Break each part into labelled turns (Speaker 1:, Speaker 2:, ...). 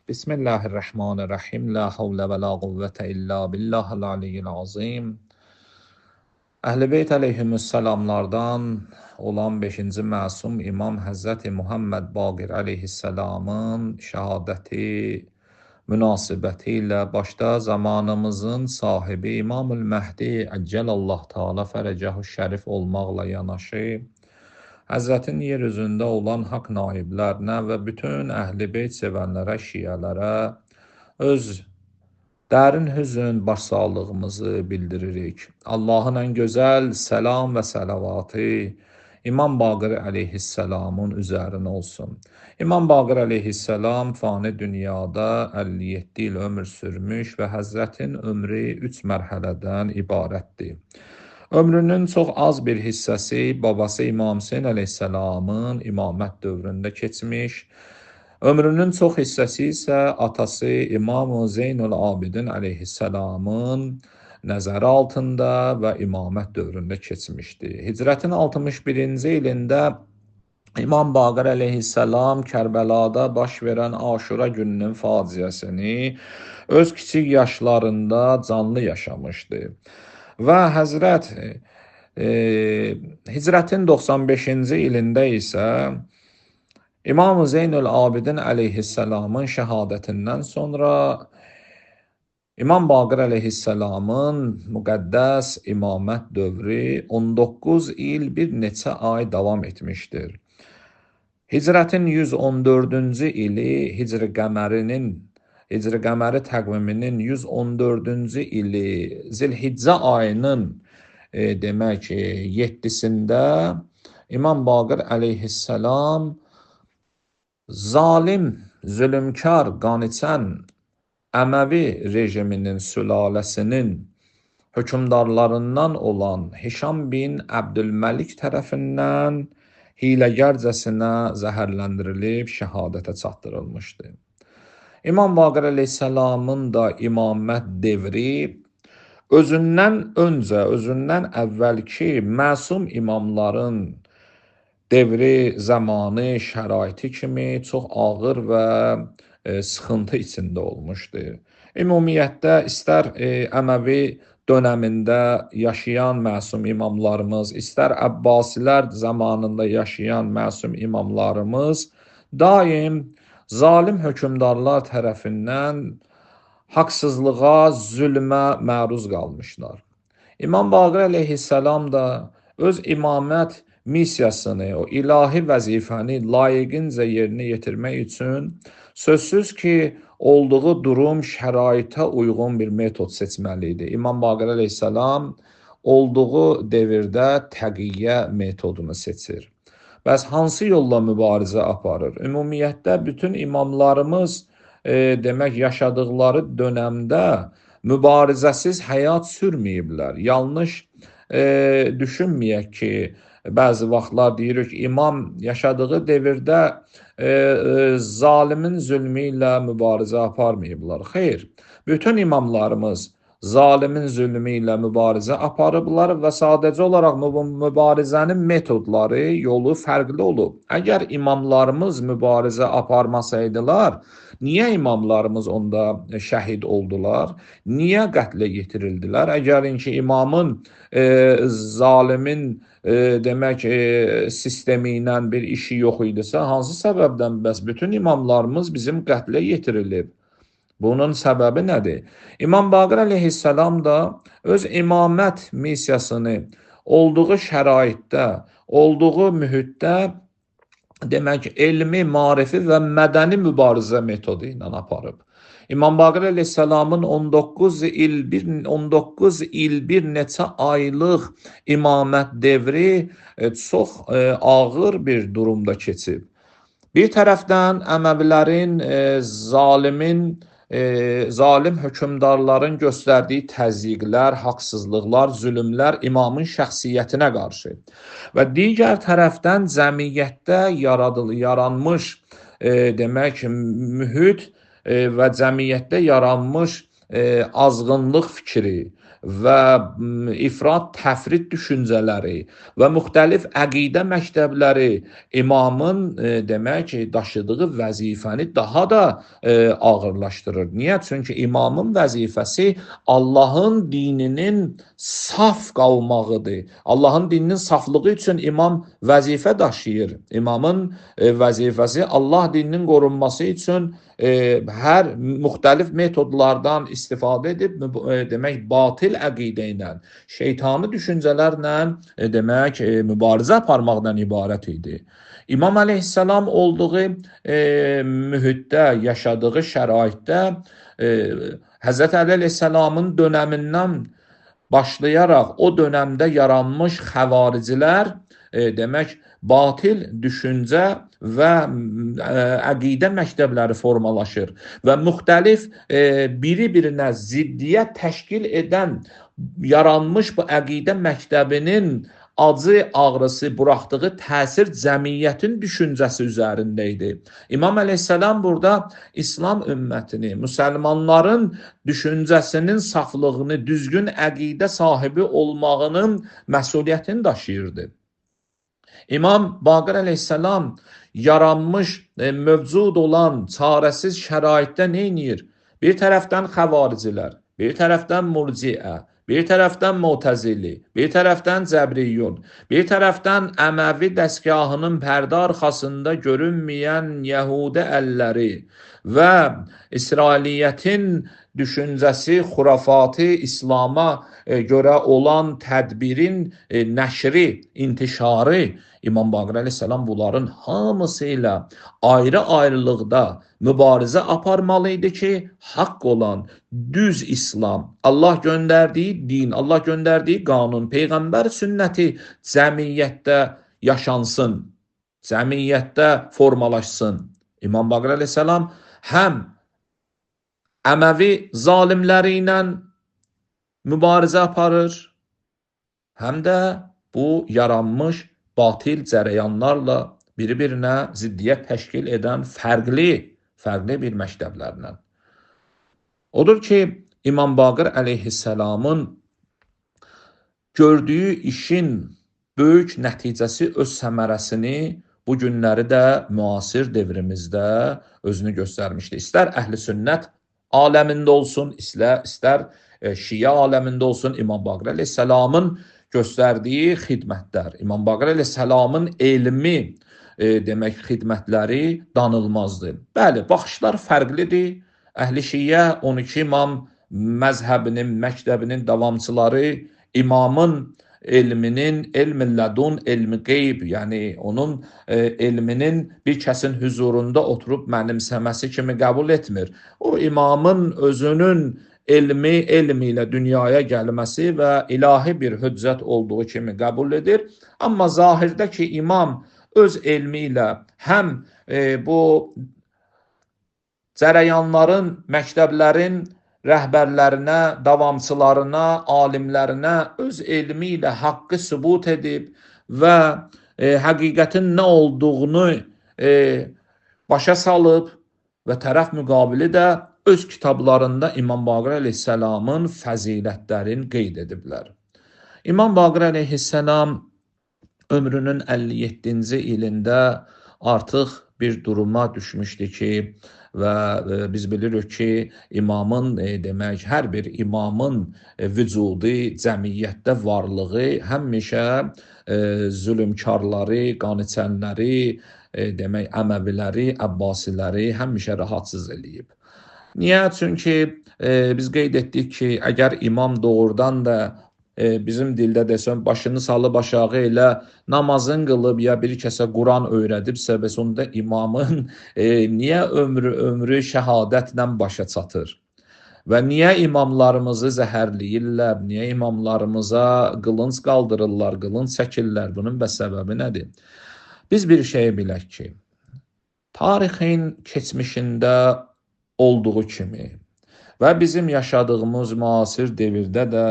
Speaker 1: Bismillahirrahmanirrahim. La havle ve la kuvvete illa billahil aliyyil azim. Əhl-i Beyt əleyhissalamlardan olan 5-ci məsum İmam Həzrəti Muhammed Baqir əleyhissalamın şəhadəti münasibəti ilə başda zamanımızın sahibi İmamül Məhdi Əcəlallah Teala fərəcəhu şərif olmaqla yanaşı, Həzrətin yer üzündə olan haqq naiblərinə və bütün Əhl-i Beyt sevənlərə, şiələrə öz dərin hüzün başsağlığımızı bildiririk. Allahın ən gözəl səlam və səlavatı İmam Baqir əleyhissalamın üzərinə olsun. İmam Baqir əleyhissalam fani dünyada 57 il ömür sürmüş və Həzrətin ömrü 3 mərhələdən ibarətdir. Ömrünün çox az bir hissəsi babası İmam Hüseyn əleyhissalamın imamət dövründə keçmiş, ömrünün çox hissəsi isə atası İmam Zeynul Abidin əleyhissalamın nəzəri altında və imamət dövründə keçmişdi. Hicrətin 61-ci ilində İmam Baqir əleyhissalam Kərbəlada baş verən Aşura gününün faciəsini öz kiçik yaşlarında canlı yaşamışdı. Və Həzrət Hicrətin 95-ci ilində isə İmam Zeynul Abidin əleyhissalamın şəhadətindən sonra İmam Baqir əleyhissalamın müqəddəs imamət dövrü 19 il bir neçə ay davam etmişdir. Hicrətin 114-cü ili Hicri qəməri təqviminin 114-cü ili Zilhiccə ayının demək 7-sində İmam Baqir əleyhissalam zalim, zülmkar, qaniçən Əməvi rejiminin sülaləsinin hökmdarlarından olan Hişam bin Əbdülməlik tərəfindən hiləgərcəsinə zəhərləndirilib şəhadətə çatdırılmışdı. İmam Baqir əleyhissalamın da imamət devri özündən əvvəlki məsum imamların devri, zamanı, şəraiti kimi çox ağır və sıxıntı içində olmuşdu. Ümumiyyətdə istər Əməvi dönəmində yaşayan məsum imamlarımız, istər Əbbasilər zamanında yaşayan məsum imamlarımız daim zalim hökmdarlar tərəfindən haqsızlığa, zülmə məruz qalmışlar. İmam Baqir əleyhissalam da öz imamət missiyasını, o ilahi vəzifəni layiqincə yerinə yetirmək üçün sözsüz ki, olduğu durum, şəraitə uyğun bir metod seçməli idi. İmam Baqir əleyhissalam olduğu devirdə təqiyyə metodunu seçir. Bəs hansı yolla mübarizə aparır? Ümumiyyətdə bütün imamlarımız demək yaşadıkları dönəmdə mübarizəsiz həyat sürməyiblər. Yanlış düşünməyək ki, bəzi vaxtlar deyirik imam yaşadığı devirdə zalimin zülmü ilə mübarizə aparmayıblar. Xeyr, bütün imamlarımız zalimin zülmü ilə mübarizə aparıblar və sadəcə olaraq mübarizənin metodları, yolu fərqli olub. Əgər imamlarımız mübarizə aparmasaydılar, niyə imamlarımız onda şəhid oldular? Niyə qətlə yetirildilər? Əgər ki imamın zalimin demək sistemi ilə bir işi yox idisə, hansı səbəbdən bəs bütün imamlarımız bizim qətlə yetirilib? Bunun səbəbi nədir? İmam Baqir əleyhissalam da öz imamət missiyasını olduğu şəraitdə, olduğu mühitdə demək elmi, marifi və mədəni mübarizə metodu ilə aparıb. İmam Baqir əleyhissalamın 19 il bir neçə aylıq imamət devri çox ağır bir durumda keçib. Bir tərəfdən Əməvilərin, zalim hökmdarların göstərdiyi təzyiqlər, haqsızlıqlar, zülmlər imamın şəxsiyyətinə qarşı və digər tərəfdən cəmiyyətdə yaranmış demək mühit və cəmiyyətdə yaranmış azğınlıq fikri və ifrat təfrit düşüncələri və müxtəlif əqidə məktəbləri imamın demək ki, daşıdığı vəzifəni daha da ağırlaşdırır. Niyə? Çünki imamın vəzifəsi Allahın dininin saf qalmağıdır. Allahın dininin saflığı üçün imam vəzifə daşıyır. İmamın vəzifəsi Allah dininin qorunması üçün hər müxtəlif metodlardan istifadə edib demək batil əqidə ilə, şeytani düşüncələrlə demək mübarizə aparmaqdan ibarət idi. İmam əleyhissalam olduğu mühitdə, yaşadığı şəraitdə Həzrət Əli əleyhissalamın dönəmindən başlayaraq o dönemdə yaranmış xəvaricilər demək batil düşüncə və əqidə məktəbləri formalaşır və müxtəlif biri-birinə ziddiyyət təşkil edən yaranmış bu əqidə məktəbinin acı ağrısı buraxdığı təsir cəmiyyətin düşüncəsi üzərində idi. İmam əleyhissalam burada İslam ümmətini, müsəlmanların düşüncəsinin saflığını, düzgün əqidə sahibi olmağının məsuliyyətini daşıyırdı. İmam Baqir əleyhissalam yaranmış, mövcud olan çarəsiz şəraitdə nə edir? Bir tərəfdən xəvaricilər, bir tərəfdən murciə, bir tərəfdən Mu'təzili, bir tərəfdən Cəbriyyun, bir tərəfdən Əməvi dəstgahının pərdə arxasında görünməyən Yəhudi əlləri və İsrailiyyətin düşüncəsi, xurafatı, İslama görə olan tədbirin nəşri, intişarı, İmam Baqir əleyhissalam bunların hamısı ilə ayrı-ayrılıqda mübarizə aparmalı idi ki, haqq olan düz İslam, Allah göndərdiyi din, Allah göndərdiyi qanun, Peyğəmbər sünnəti cəmiyyətdə yaşansın, cəmiyyətdə formalaşsın. İmam Baqir əleyhissalam həm Əməvi zalimləri ilə mübarizə aparır, həm də bu yaranmış batil cərəyanlarla bir-birinə ziddiyyət təşkil edən fərqli bir məktəblərlə. Odur ki, İmam Baqir əleyhissalamın gördüyü işin böyük nəticəsi öz səmərəsini bu günləri də müasir devrimizdə özünü göstərmişdir. İstər əhl-i sünnət aləmində olsun, istər Şiə aləmində olsun, İmam Baqir əleyhissalamın göstərdiyi xidmətlər, İmam Baqir əleyhissalamın elmi demək xidmətləri danılmazdır. Bəli, baxışlar fərqlidir. Əhl-i Şiə 12 imam məzhəbinin, məktəbinin davamçıları imamın elminin, elm-i lədun, elm-i qeyb, yəni onun elminin bir kəsin huzurunda oturub mənimsəməsi kimi qəbul etmir. O imamın özünün elmi ilə dünyaya gəlməsi və ilahi bir hüccət olduğu kimi qəbul edir. Amma zahirdə ki, imam öz elmi ilə həm bu cərəyanların, məktəblərin rəhbərlərinə, davamçılarına, alimlərinə öz elmi ilə haqqı sübut edib və həqiqətin nə olduğunu başa salıb və tərəf müqabili də öz kitablarında İmam Baqir əleyhissalamın fəzilətlərini qeyd ediblər. İmam Baqir əleyhissalam ömrünün 57-ci ilində artıq bir duruma düşmüşdü ki, və biz bilirik ki, imamın demək, hər bir imamın vücudu, cəmiyyətdə varlığı həmişə zülmkarları, qaniçənləri, demək, Əməviləri, Əbbasiləri həmişə rahatsız eləyib. Niyə? Çünki biz qeyd etdik ki, əgər imam doğrudan da bizim dildə desəm, başını salıb aşağı ilə namazın qılıb ya bir kəsə Quran öyrədibsə, bəs onda imamın niyə ömrü şəhadətlə başa çatır? Və niyə imamlarımızı zəhərləyirlər? Niyə imamlarımıza qılınc qaldırırlar, qılınc çəkirlər? Bunun səbəbi nədir? Biz bir şey bilək ki, tarixin keçmişində olduğu kimi və bizim yaşadığımız müasir devirdə də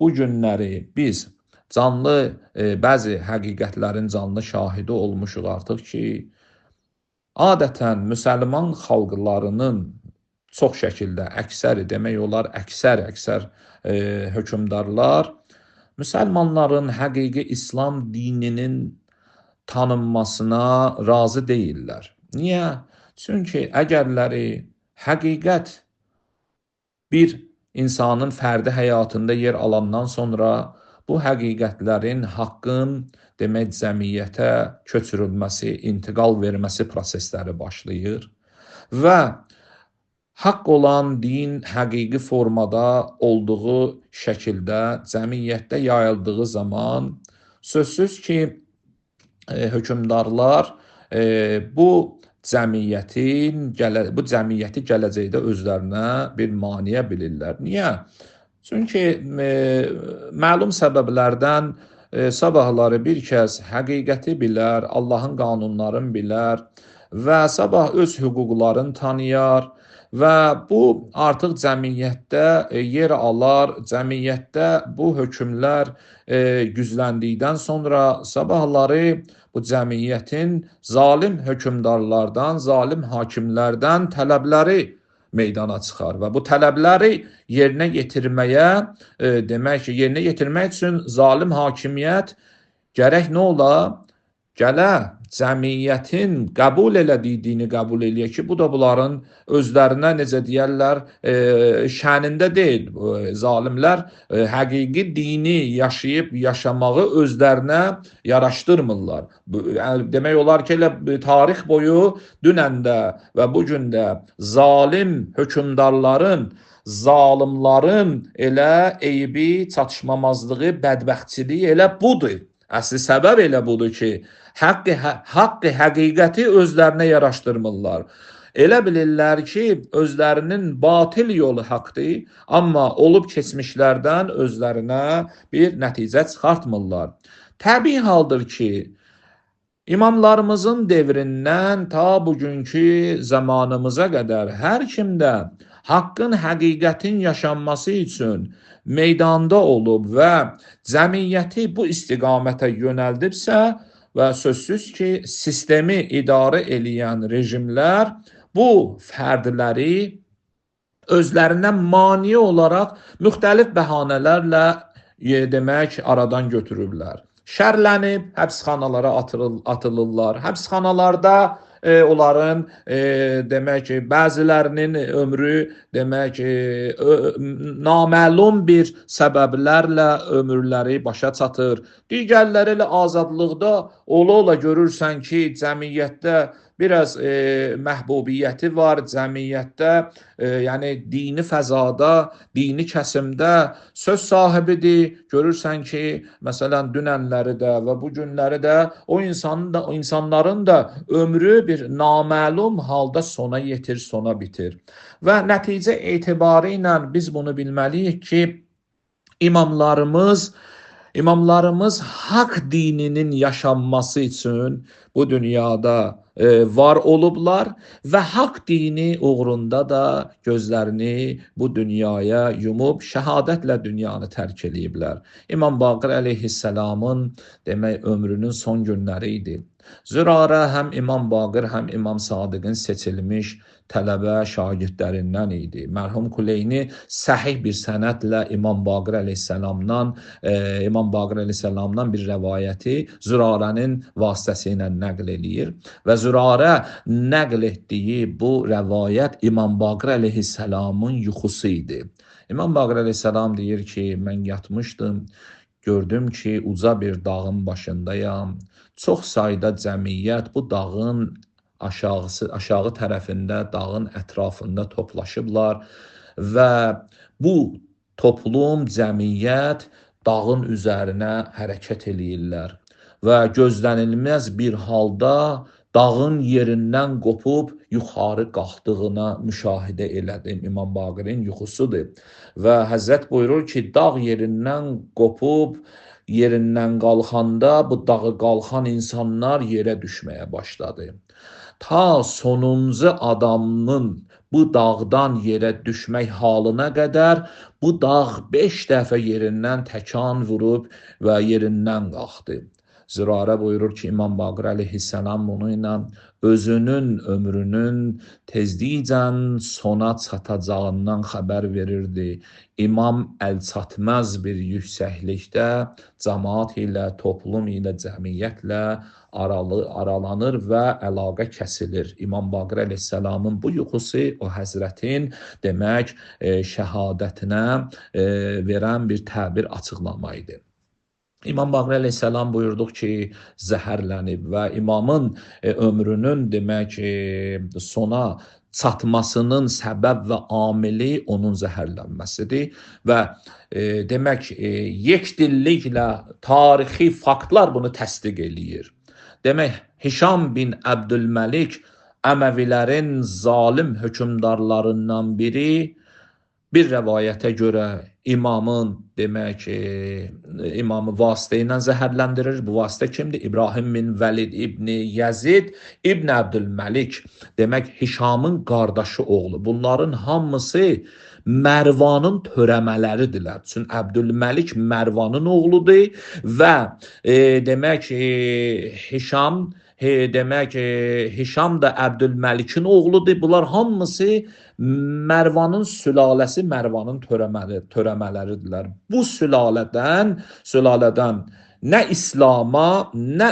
Speaker 1: bu günləri biz canlı, bəzi həqiqətlərin canlı şahidi olmuşuq artıq ki, adətən müsəlman xalqlarının çox şəkildə əksəri demək olar, əksər hökmdarlar müsəlmanların həqiqi İslam dininin tanınmasına razı deyillər. Niyə? Çünki əgərləri həqiqət bir insanın fərdi həyatında yer alandan sonra bu həqiqətlərin haqqın demək cəmiyyətə köçürülməsi, intiqal verməsi prosesləri başlayır və haqq olan din həqiqi formada olduğu şəkildə cəmiyyətdə yayıldığı zaman sözsüz ki, hökmdarlar bu cəmiyyəti gələcəkdə özlərinə bir maneə bilirlər. Niyə? Çünki məlum səbəblərdən sabahları bir kəs həqiqəti bilər, Allahın qanunlarını bilər və sabah öz hüquqlarını tanıyar və bu artıq cəmiyyətdə yer alar, cəmiyyətdə bu hökmlər gücləndikdən sonra sabahları bu cəmiyyətin zalim hökmdarlardan, zalim hakimlərdən tələbləri meydana çıxar və bu tələbləri yerinə yetirməyə, demək ki, yerinə yetirmək üçün zalim hakimiyyət gərək nə ola? Gələ cəmiyyətin qəbul elədiyi dini qəbul eləyə ki, bu da bunların özlərinə necə deyərlər, şənində deyil. Zalimlər həqiqi dini yaşayıb yaşamağı özlərinə yaraşdırmırlar. Demək olar ki, elə tarix boyu dünən də və bu gün də zalim hökmdarların, zalimların elə eybi, çatışmamazlığı, bədbəxtçiliyi elə budur. Əsli səbəb elə budur ki, haqqı həqiqəti özlərinə yaraşdırmırlar. Elə bilirlər ki, özlərinin batil yolu haqqdır, amma olub keçmişlərdən özlərinə bir nəticə çıxartmırlar. Təbii haldır ki, İmamlarımızın devrindən ta bugünkü zamanımıza qədər hər kimdə haqqın, həqiqətin yaşanması üçün meydanda olub və cəmiyyəti bu istiqamətə yönəldibsə və sözsüz ki, sistemi idarə eləyən rejimlər bu fərdləri özlərindən mane olaraq müxtəlif bəhanələrlə demək aradan götürüblər. Şərlənib həbsxanalara atılırlar. Həbsxanalarda onların demək ki, bəzilərinin ömrü demək naməlum bir səbəblərlə ömürləri başa çatır. Digərləri ilə azadlıqda ola görürsən ki, cəmiyyətdə biraz məhbubiyyəti var, cəmiyyətdə, yəni dini fəzada, dini kəsimdə söz sahibidir. Görürsən ki, məsələn, dünənləri də və bu günləri də o insanların da ömrü bir naməlum halda sona yetir, sona bitir. Və nəticə etibarı ilə biz bunu bilməliyik ki, İmamlarımız haqq dininin yaşanması üçün bu dünyada var olublar və haqq dini uğrunda da gözlərini bu dünyaya yumub şəhadətlə dünyanı tərk eləyiblər. İmam Baqir əleyhissalamın demək ömrünün son günləri idi. Zürarə həm İmam Baqir, həm İmam Sadiqin seçilmiş tələbə şagirdlərindən idi. Mərhum Kuleyni səhih bir sənədlə İmam Baqir əleyhissalamdan bir rəvayəti Zürarənin vasitəsilə nəql eləyir və Zürarə nəql etdiyi bu rəvayət İmam Baqir əleyhissalamın yuxusu idi. İmam Baqir əleyhissalam deyir ki, mən yatmışdım, gördüm ki, uca bir dağın başındayam. Çox sayda cəmiyyət bu dağın aşağı tərəfində, dağın ətrafında toplaşıblar və bu toplum, cəmiyyət dağın üzərinə hərəkət eləyirlər və gözlənilməz bir halda dağın yerindən qopub yuxarı qalxdığına müşahidə elədim. İmam Baqirin yuxusudur və Həzrət buyurur ki, dağ yerindən qopub yerindən qalxanda bu dağı qalxan insanlar yerə düşməyə başladı. Ta sonuncu adamın bu dağdan yerə düşmək halına qədər bu dağ 5 dəfə yerindən təkan vurub və yerindən qalxdı. Zürarə buyurur ki, İmam Baqir əleyhissalam bunu ilə özünün ömrünün tezliklə sona çatacağından xəbər verirdi. İmam əlçatmaz bir yüksəklikdə cəmaat ilə, toplum ilə, cəmiyyətlə aralanır və əlaqə kəsilir. İmam Baqir əleyhissalamın bu yuxusu o həzrətin demək şəhadətinə verən bir təbir açıqlama idi. İmam Baqir əleyhissalam buyurduq ki, zəhərlənib və imamın ömrünün demək sona çatmasının səbəb və amili onun zəhərlənməsidir və demək yekdilliklə tarixi faktlar bunu təsdiq eləyir. Demək Hişam bin Əbdülməlik Əməvilərin zalim hökmdarlarından biri. Bir rəvayətə görə imamın demək imamı vasitə ilə zəhərləndirir. Bu vasitə kimdir? İbrahim bin Vəlid İbni Yazid İbn Əbdülməlik. Demək Hişamın qardaşı oğlu. Bunların hamısı Mərvanın törəmələridirlər. Çünki Əbdülməlik Mərvanın oğludur və demək Hişam Hişam da Əbdülməlikin oğludur. Bunlar hamısı Mərvanın sülaləsi, Mərvanın törəmələridirlər. Bu sülalədən nə İslama, nə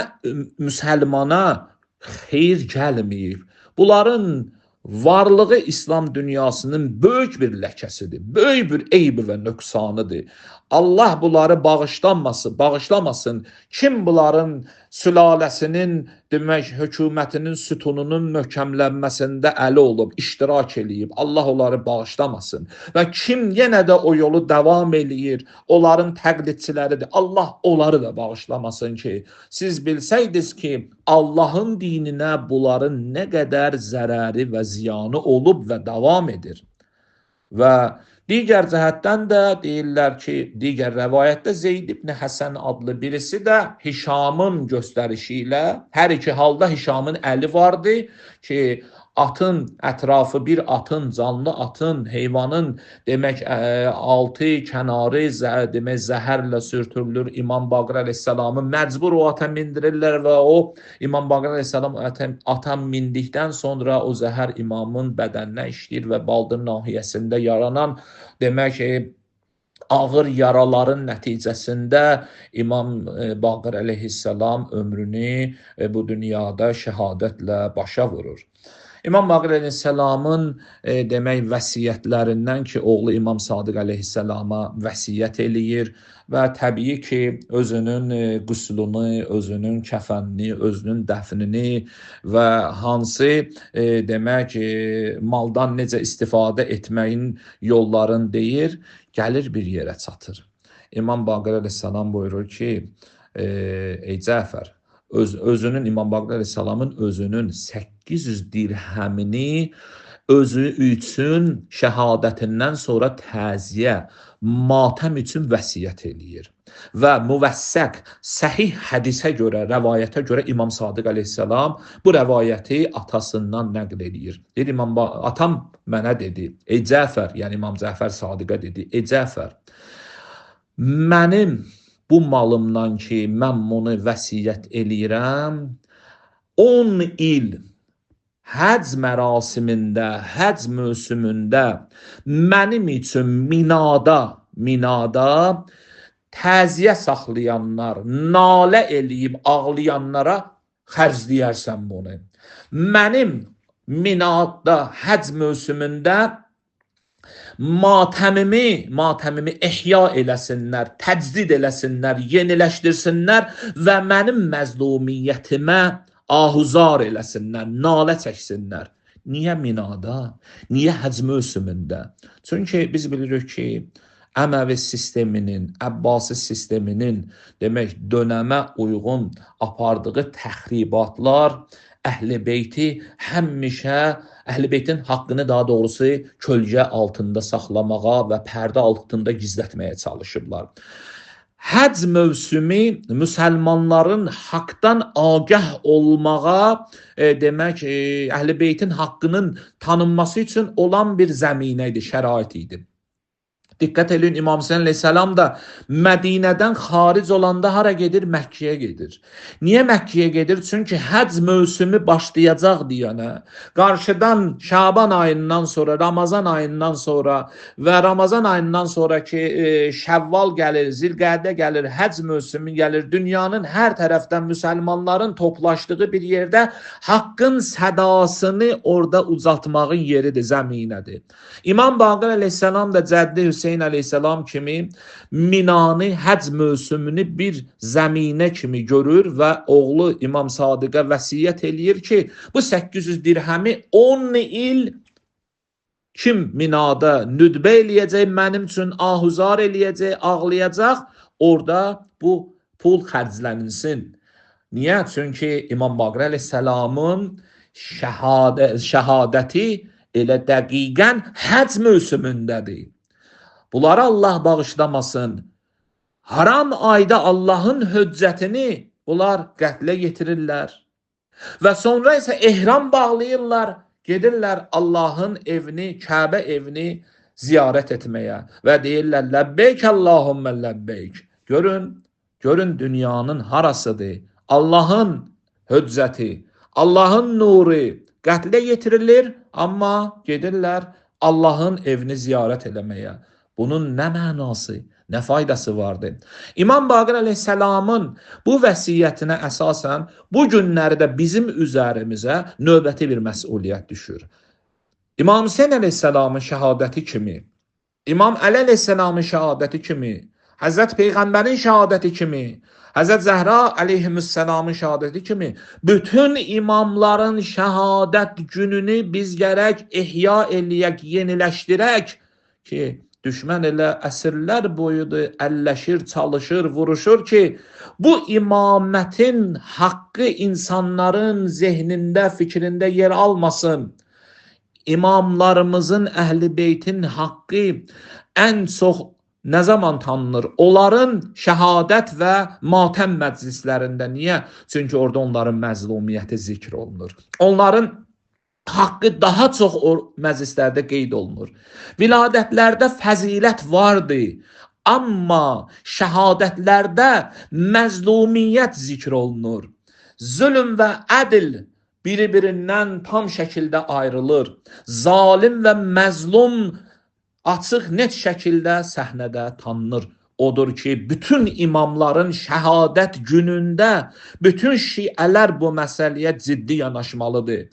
Speaker 1: müsəlmana xeyir gəlməyib. Bunların varlığı İslam dünyasının böyük bir ləkəsidir, böyük bir eybi və nöqsanıdır. Allah bunları bağışlamasın. Kim bunların sülaləsinin demək hökumətinin sütununun möhkəmlənməsində əli olub, iştirak eləyib, Allah onları bağışlamasın. Və kim yenə də o yolu davam eləyir, onların təqlidçiləridir. Allah onları da bağışlamasın ki, siz bilsəydiniz ki, Allahın dininə bunların nə qədər zərəri və ziyanı olub və davam edir. Və digər cəhətdən də deyirlər ki, digər rəvayətdə Zeyd ibn Həsən adlı birisi də Hişamın göstərişi ilə, hər iki halda Hişamın əli vardı ki, atın ətrafı bir atın, canlı atın, heyvanın demək altı kənarı demək zəhərlə sürtülür. İmam Baqir əleyhissalamı məcbur o ata mindirirlər və o İmam Baqir əleyhissalam ata mindikdən sonra o zəhər imamın bədəninə işləyir və baldır nahiyəsində yaranan demək ağır yaraların nəticəsində İmam Baqir əleyhissalam ömrünü bu dünyada şəhadətlə başa vurur. İmam Baqir əleyhissalamın demək vəsiyyətlərindən ki, oğlu İmam Sadiq əleyhissalama vəsiyyət eləyir və təbii ki, özünün qüslunu, özünün kəfənini, özünün dəfnini və hansı demək maldan necə istifadə etməyin yollarını deyir, gəlir bir yerə çatır. İmam Baqir əleyhissalam buyurur ki, ey Cəfər, özünün İmam Baqir əleyhissalamın özünün 800 dirhəmini özü üçün şəhadətindən sonra təziyə, matəm üçün vəsiyyət eləyir. Və müvəssəq, səhih hədisə görə, rəvayətə görə İmam Sadiq əleyhissalam bu rəvayəti atasından nəql edir. Deyir, atam mənə dedi, ey Cəfər, yəni İmam Cəfər Sadiqə dedi, ey Cəfər, mənim bu malımdan ki, mən bunu vəsiyyət eləyirəm, 10 il həc mərasimində, həc mövsümündə mənim üçün Minada təziyə saxlayanlar, nalə eləyib ağlayanlara xərcləyərsən bunu. Mənim Minada həc mövsümündə matəmimi ihya eləsinlər, təcdid eləsinlər, yeniləşdirsinlər və mənim məzlumiyyətimə ahuzar eləsinlər, nalə çəksinlər. Niyə Minada? Niyə həc mövsümündə? Çünki biz bilirik ki, Əməvi sisteminin, Əbbasi sisteminin demək dönəmə uyğun apardığı təxribatlar Əhl-i Beyti həmişə Əhl-i Beytin haqqını daha doğrusu kölgə altında saxlamağa və pərdə altında gizlətməyə çalışıblar. Həc mövsümü müsəlmanların haqdan agah olmağa demək Əhl-i Beytin haqqının tanınması üçün olan bir zəminə idi, şərait idi. Diqqət edin, İmam Hüseyn əleyhissalam da Mədinədən xaric olanda hara gedir? Məkkəyə gedir. Niyə Məkkəyə gedir? Çünki həcc mövsümü başlayacaq deyənə, qarşıdan Şaban ayından sonra, Ramazan ayından sonra və Ramazan ayından sonraki Şəvval gəlir, Zilqədə gəlir, həcc mövsümü gəlir. Dünyanın hər tərəfdən müsəlmanların toplaşdığı bir yerdə haqqın sədasını orada ucaltmağın yeridir, zəminədir. İmam Baqir əleyhissalam da Cəddi Hüseyn əleyhissalam kimi Minanı, həcc mövsümünü bir zəminə kimi görür və oğlu İmam Sadiqə vəsiyyət eləyir ki, bu 800 dirhəmi 10 il kim Minada nüdbə eləyəcək, mənim üçün ahuzar eləyəcək, ağlayacaq, orada bu pul xərclənilsin. Niyə? Çünki İmam Baqir əleyhissalamın şəhadəti elə dəqiqən həcc mövsümündədir. Bunları Allah bağışlamasın. Haram ayda Allahın höccətini bunlar qətlə yetirirlər. Və sonra isə ehram bağlayırlar, gedirlər Allahın evini, Kəbə evini ziyarət etməyə və deyirlər, Ləbbeyk Allahümmə ləbbeyk. Görün dünyanın harasıdır. Allahın höccəti, Allahın nuru qətlə yetirilir, amma gedirlər Allahın evini ziyarət eləməyə. Bunun nə mənası, nə faydası vardır? İmam Baqir əleyhissalamın bu vəsiyyətinə əsasən bu günlərdə bizim üzərimizə növbəti bir məsuliyyət düşür. İmam Hüseyn əleyhissalamın şəhadəti kimi, İmam Əli əleyhissalamın şəhadəti kimi, Həzrət Peyğəmbərin şəhadəti kimi, Həzrət Zəhra əleyhissalamın şəhadəti kimi bütün imamların şəhadət gününü biz gərək ihya eləyək, yeniləşdirək ki, düşmən elə əsrlər boyudur, əlləşir, çalışır, vuruşur ki, bu imamətin haqqı insanların zehnində, fikrində yer almasın. İmamlarımızın, Əhl-i Beytin haqqı ən çox nə zaman tanınır? Onların şəhadət və matəm məclislərində. Niyə? Çünki orada onların məzlumiyyəti zikr olunur. Onların haqqı daha çox o məclislərdə qeyd olunur. Viladətlərdə fəzilət vardır, amma şəhadətlərdə məzlumiyyət zikr olunur. Zülm və ədl biri-birindən tam şəkildə ayrılır. Zalim və məzlum açıq, net şəkildə səhnədə tanınır. Odur ki, bütün imamların şəhadət günündə bütün şiələr bu məsələyə ciddi yanaşmalıdır.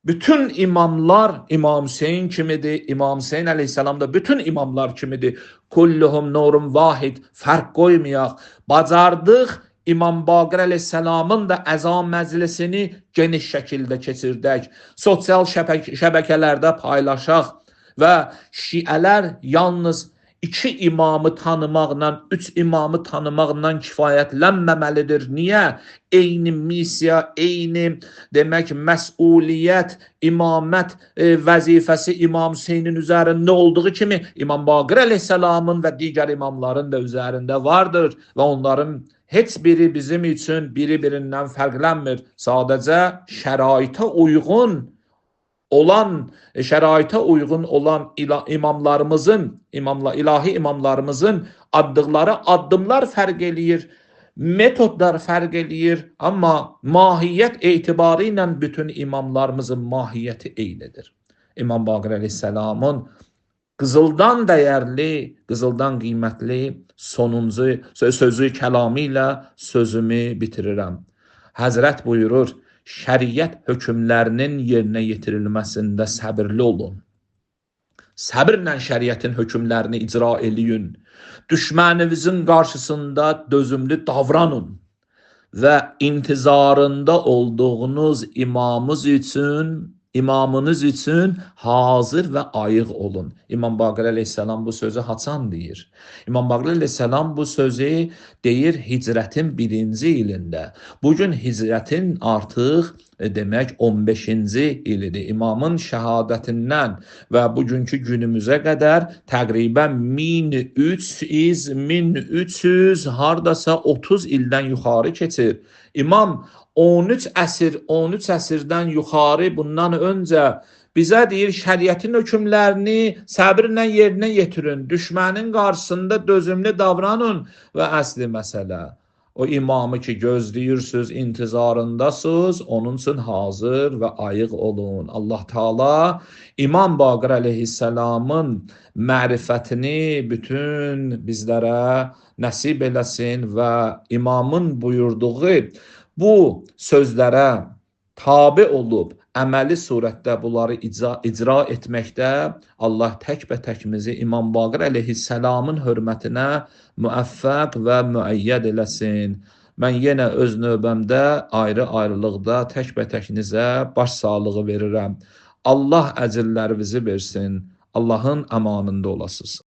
Speaker 1: Bütün imamlar İmam Hüseyn kimidir, İmam Hüseyn əleyhissalam da bütün imamlar kimidir. Kulluhum nurun vahid, fərq qoymayaq. Bacardıq İmam Baqir əleyhissalamın da əza məclisini geniş şəkildə keçirdək. Sosial şəbəkələrdə paylaşaq və şiələr yalnız 2 imamı tanımaqla, 3 imamı tanımaqla kifayətlənməməlidir. Niyə? Eyni missiya, eyni demək məsuliyyət, imamət vəzifəsi İmam Hüseynin üzərində olduğu kimi İmam Baqir əleyhissalamın və digər imamların da üzərində vardır və onların heç biri bizim üçün biri-birindən fərqlənmir. Sadəcə şəraitə uyğun olan imamlarımızın, ilahi imamlarımızın addıqları addımlar fərq eləyir, metodlar fərq eləyir, amma mahiyyət etibarı ilə bütün imamlarımızın mahiyyəti eynidir. İmam Baqir əleyhissalamın qızıldan dəyərli, qızıldan qiymətli sonuncu sözü kəlamı ilə sözümü bitirirəm. Həzrət buyurur, şəriət hökmlərinin yerinə yetirilməsində səbirli olun. Səbirlə şəriətin hökmlərini icra eləyin. Düşməninizin qarşısında dözümlü davranın və intizarında olduğunuz imamınız üçün hazır və ayıq olun. İmam Baqir əleyhissalam bu sözü haçan deyir? İmam Baqir əleyhissalam bu sözü deyir hicrətin 1-ci ilində. Bugün hicrətin artıq demək 15-ci ilidir. İmamın şəhadətindən və bugünkü günümüzə qədər təqribən 1300 hardasa 30 ildən yuxarı keçir. İmam 13 əsrdən yuxarı bundan öncə Bizə deyir, şəriətin hökmlərini səbirlə yerinə yetirin, düşmənin qarşısında dözümlü davranın və əsli məsələ. O imamı ki gözləyirsiniz, intizarındasınız, onun üçün hazır və ayıq olun. Allah Teala İmam Baqir əleyhissalamın mərifətini bütün bizlərə nəsib eləsin və imamın buyurduğu bu sözlərə tabe olub, əməli surətdə bunları icra etməkdə Allah təkbətəkimizi İmam Baqir əleyhissalamın hörmətinə müvəffəq və müəyyəd eləsin. Mən yenə öz növbəmdə ayrı-ayrılıqda təkbətəkinizə baş sağlığı verirəm. Allah əcirlərinizi versin. Allahın əmanında olasınız.